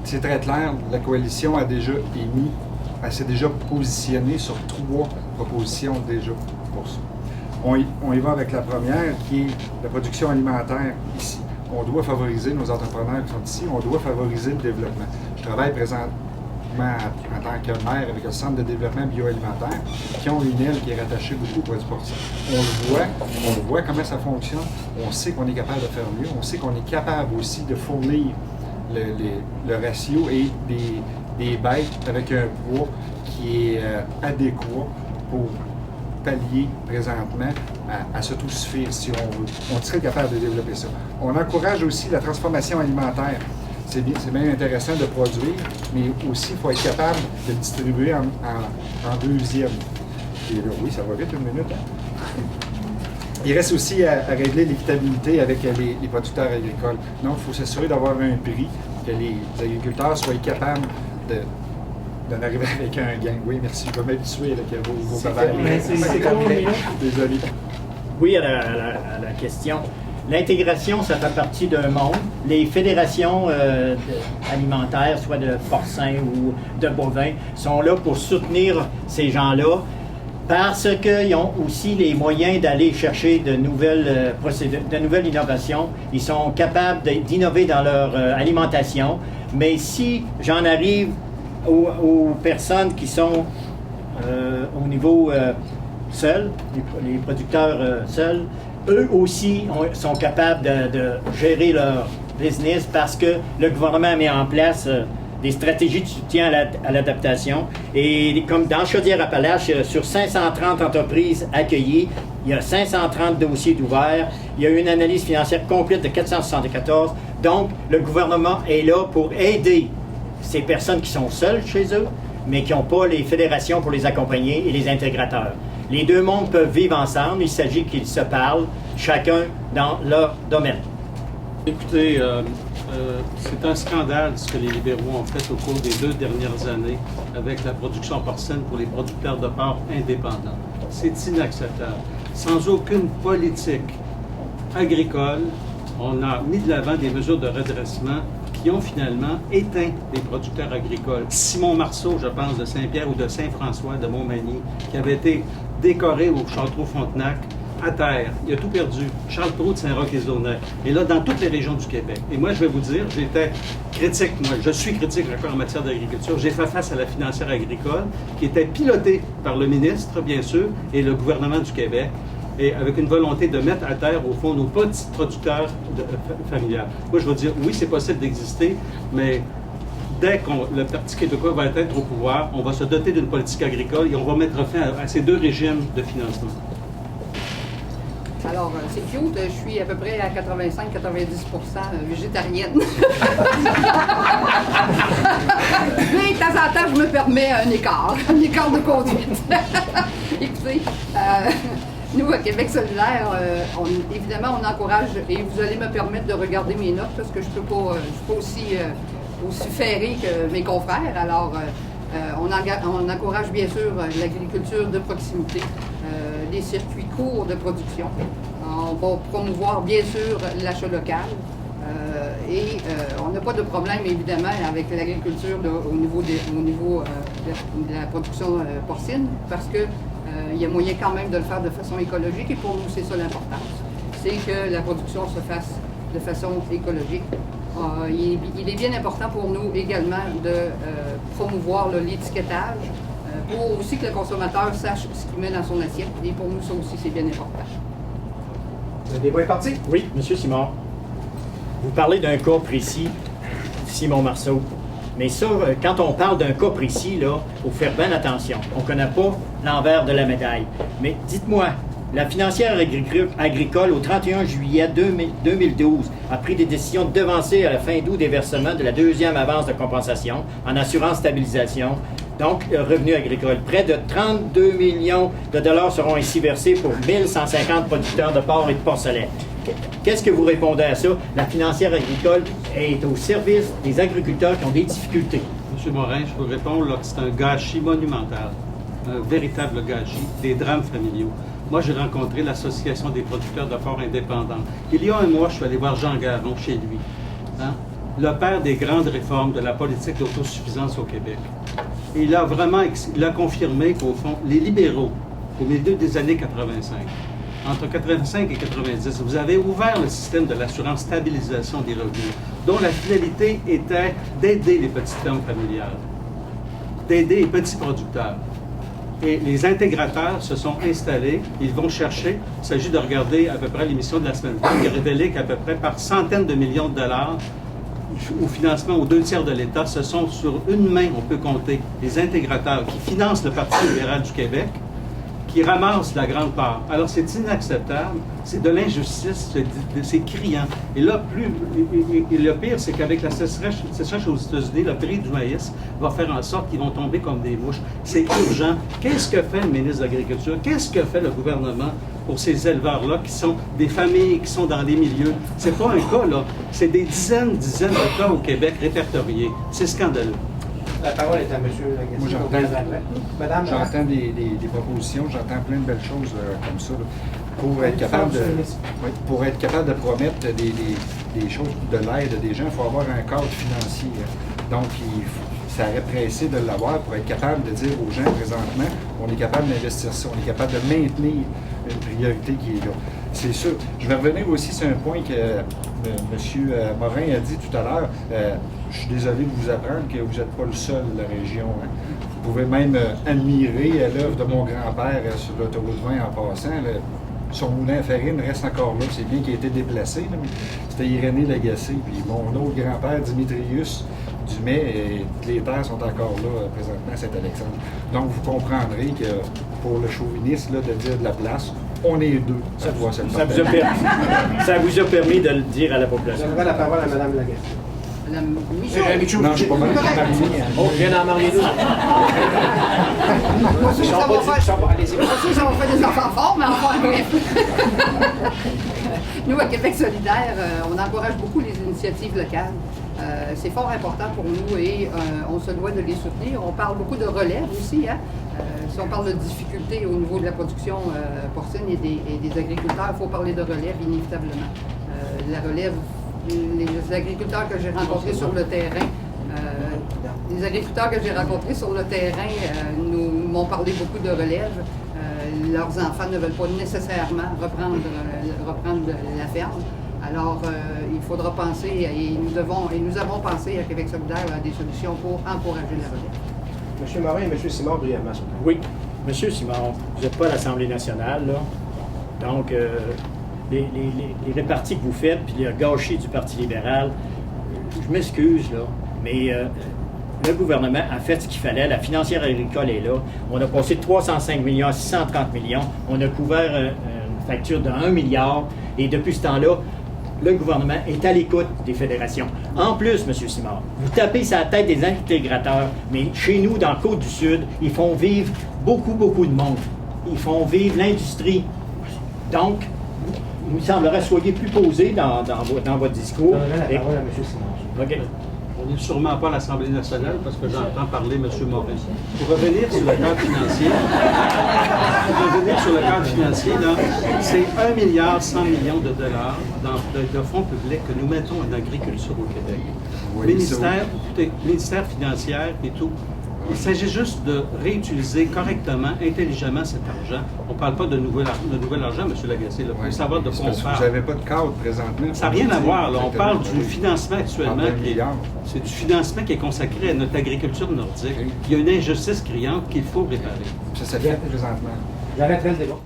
c'est très clair, la coalition elle s'est déjà positionnée sur 3 propositions déjà pour ça. On y va avec la première, qui est la production alimentaire ici. On doit favoriser nos entrepreneurs qui sont ici, on doit favoriser le développement. Je travaille présentement en tant que maire avec le Centre de développement bioalimentaire, qui ont une aile qui est rattachée beaucoup au produit porcin. On le voit comment ça fonctionne, on sait qu'on est capable de faire mieux, on sait qu'on est capable aussi de fournir le ratio et des bêtes avec un poids qui est adéquat pour pallier présentement à s'autosuffire si on veut. On serait capable de développer ça. On encourage aussi la transformation alimentaire. C'est bien intéressant de produire, mais aussi il faut être capable de le distribuer en deuxième. Et là, oui, ça va vite, une minute. Hein? Il reste aussi à régler l'équitabilité avec les producteurs agricoles. Donc, il faut s'assurer d'avoir un prix, que les agriculteurs soient capables d'en arriver avec un gain. Oui, merci. Je vais m'habituer avec vos bavards. C'est complet. Désolé. Oui, à la question. L'intégration, ça fait partie d'un monde. Les fédérations alimentaires, soit de porcins ou de bovins, sont là pour soutenir ces gens-là parce qu'ils ont aussi les moyens d'aller chercher de nouvelles procédures, de nouvelles innovations. Ils sont capables d'innover dans leur alimentation. Mais si j'en arrive aux personnes qui sont au niveau seul, les producteurs seuls, eux aussi sont capables de gérer leur business parce que le gouvernement met en place des stratégies de soutien à l'adaptation. Et comme dans Chaudière-Appalaches, sur 530 entreprises accueillies, il y a 530 dossiers d'ouverts. Il y a une analyse financière complète de 474. Donc, le gouvernement est là pour aider ces personnes qui sont seules chez eux, mais qui n'ont pas les fédérations pour les accompagner et les intégrateurs. Les deux mondes peuvent vivre ensemble. Il s'agit qu'ils se parlent, chacun dans leur domaine. Écoutez, c'est un scandale ce que les libéraux ont fait au cours des 2 dernières années avec la production porcine pour les producteurs de porc indépendants. C'est inacceptable. Sans aucune politique agricole, on a mis de l'avant des mesures de redressement qui ont finalement éteint les producteurs agricoles. Simon Marceau, je pense, de Saint-Pierre ou de Saint-François, de Montmagny, qui avait été décoré au Château-Frontenac, à terre. Il a tout perdu. Charles Proulx de Saint-Roch-et-Saulnac. Et là, dans toutes les régions du Québec. Et moi, je vais vous dire, j'étais critique, moi, je suis critique encore en matière d'agriculture. J'ai fait face à la financière agricole, qui était pilotée par le ministre, bien sûr, et le gouvernement du Québec, et avec une volonté de mettre à terre, au fond, nos petits producteurs familiales. Moi, je veux dire, oui, c'est possible d'exister, mais dès que le Parti québécois va être au pouvoir, on va se doter d'une politique agricole et on va mettre fin à ces 2 régimes de financement. Alors, c'est cute, je suis à peu près à 85-90% végétarienne. Mais de temps en temps, je me permets un écart de conduite. Écoutez, nous, à Québec solidaire, évidemment, on encourage, et vous allez me permettre de regarder mes notes parce que je ne suis pas aussi ferré que mes confrères. Alors, on encourage bien sûr l'agriculture de proximité, les circuits courts de production. On va promouvoir bien sûr l'achat local et on n'a pas de problème évidemment avec l'agriculture au niveau de la production porcine parce que il y a moyen quand même de le faire de façon écologique et pour nous c'est ça l'importance. C'est que la production se fasse de façon écologique. Il est bien important pour nous également de promouvoir l'étiquetage pour aussi que le consommateur sache ce qu'il met dans son assiette. Et pour nous, ça aussi, c'est bien important. Le débat est parti? Oui, M. Simon. Vous parlez d'un cas précis, Simon Marceau. Mais ça, quand on parle d'un cas précis, il faut faire bien attention. On ne connaît pas l'envers de la médaille. Mais dites-moi, la financière agricole, au 31 juillet 2012, a pris des décisions de devancer à la fin d'août des versements de la 2e avance de compensation en assurance stabilisation, donc revenu agricole. Près de 32 millions de dollars seront ainsi versés pour 1150 producteurs de porc et de porcelet. Qu'est-ce que vous répondez à ça? La financière agricole est au service des agriculteurs qui ont des difficultés. M. Morin, je vous réponds là, que c'est un gâchis monumental, un véritable gâchis, des drames familiaux. Moi, j'ai rencontré l'Association des producteurs de porc indépendants. Il y a un mois, je suis allé voir Jean Garon chez lui. Hein? le père des grandes réformes de la politique d'autosuffisance au Québec. Et il a confirmé qu'au fond, les libéraux, au milieu des années 85, entre 85 et 90, vous avez ouvert le système de l'assurance stabilisation des revenus, dont la finalité était d'aider les petites fermes familiales, d'aider les petits producteurs. Et les intégrateurs se sont installés, ils vont chercher, il s'agit de regarder à peu près l'émission de la semaine dernière, qui a révélé qu'à peu près par centaines de millions de dollars, au financement aux 2 tiers de l'État, ce sont sur une main, on peut compter, les intégrateurs qui financent le Parti libéral du Québec, qui ramassent la grande part. Alors, c'est inacceptable, c'est de l'injustice, c'est criant. Et là, et le pire, c'est qu'avec la sécheresse aux États-Unis, le prix du maïs va faire en sorte qu'ils vont tomber comme des mouches. C'est urgent. Qu'est-ce que fait le ministre de l'Agriculture? Qu'est-ce que fait le gouvernement pour ces éleveurs-là qui sont des familles, qui sont dans les milieux? C'est pas un cas, là. C'est des dizaines de cas au Québec répertoriés. C'est scandaleux. La parole est à M. Lagacé. Moi, Madame, j'entends des propositions, j'entends plein de belles choses comme ça, là, pour être capable de promettre des choses, de l'aide à des gens, il faut avoir un cadre financier. Donc, ça aurait pressé de l'avoir pour être capable de dire aux gens présentement, on est capable d'investir ça, on est capable de maintenir une priorité qui est là. C'est sûr. Je vais revenir aussi sur un point que M. Morin a dit tout à l'heure. Je suis désolé de vous apprendre que vous n'êtes pas le seul de la région. Hein. Vous pouvez même admirer l'œuvre de mon grand-père sur l'autoroute 20 en passant. Son moulin à farine reste encore là. C'est bien qu'il a été déplacé, là, mais c'était Irénée Lagacé. Puis mon autre grand-père, Dimitrius Dumais, et les terres sont encore là présentement à Saint-Alexandre. Donc vous comprendrez que pour le chauviniste là, de dire de la place, on est deux. Ça vous a permis de le dire à la population. j'aimerais la parole à Mme Lagacé. Madame Michaud. Non, je ne suis pas marié. Oh, je viens d'en marier deux. Moi aussi, ça va faire. Allez-y. Moi aussi, ça va faire des enfants forts, mais enfin, bref. Nous, à Québec solidaire, on encourage beaucoup les initiatives locales. C'est fort important pour nous et on se doit de les soutenir. On parle beaucoup de relève aussi. Hein? Si on parle de difficultés au niveau de la production porcine et des agriculteurs, il faut parler de relève inévitablement. La relève, les agriculteurs que j'ai rencontrés sur le terrain, m'ont parlé beaucoup de relève. Leurs enfants ne veulent pas nécessairement reprendre la ferme. Alors, il faudra penser, et nous avons pensé à Québec solidaire à des solutions pour encourager la relève. M. Morin et M. Simard, brièvement. Oui. M. Simard, vous n'êtes pas à l'Assemblée nationale, là. Donc, les réparties que vous faites, puis le gâchis du Parti libéral, je m'excuse, là, mais le gouvernement a fait ce qu'il fallait. La financière agricole est là. On a passé de 305 millions à 630 millions. On a couvert une facture de 1 milliard. Et depuis ce temps-là, le gouvernement est à l'écoute des fédérations. En plus, M. Simard, vous tapez sur la tête des intégrateurs, mais chez nous, dans la Côte-du-Sud, ils font vivre beaucoup de monde. Ils font vivre l'industrie. Donc, il me semblerait soyez plus posé dans votre discours. Je la parole à M. Simard. OK. On n'est sûrement pas à l'Assemblée nationale parce que j'entends parler M. Morin. Pour revenir sur le cadre financier, c'est 1,1 milliard de dollars de fonds publics que nous mettons en agriculture au Québec. Oui, ministère financier et tout. Il s'agit juste de réutiliser correctement, intelligemment cet argent. On ne parle pas de nouvel argent, M. Lagacé. Il faut savoir de quoi on parle. Vous n'avez pas de cadre présentement. Ça n'a rien à voir. Là. On parle du financement actuellement. milliards. C'est du financement qui est consacré à notre agriculture nordique. Il y a une injustice criante qu'il faut réparer. Ça s'est fait présentement. J'arrêterai le débat.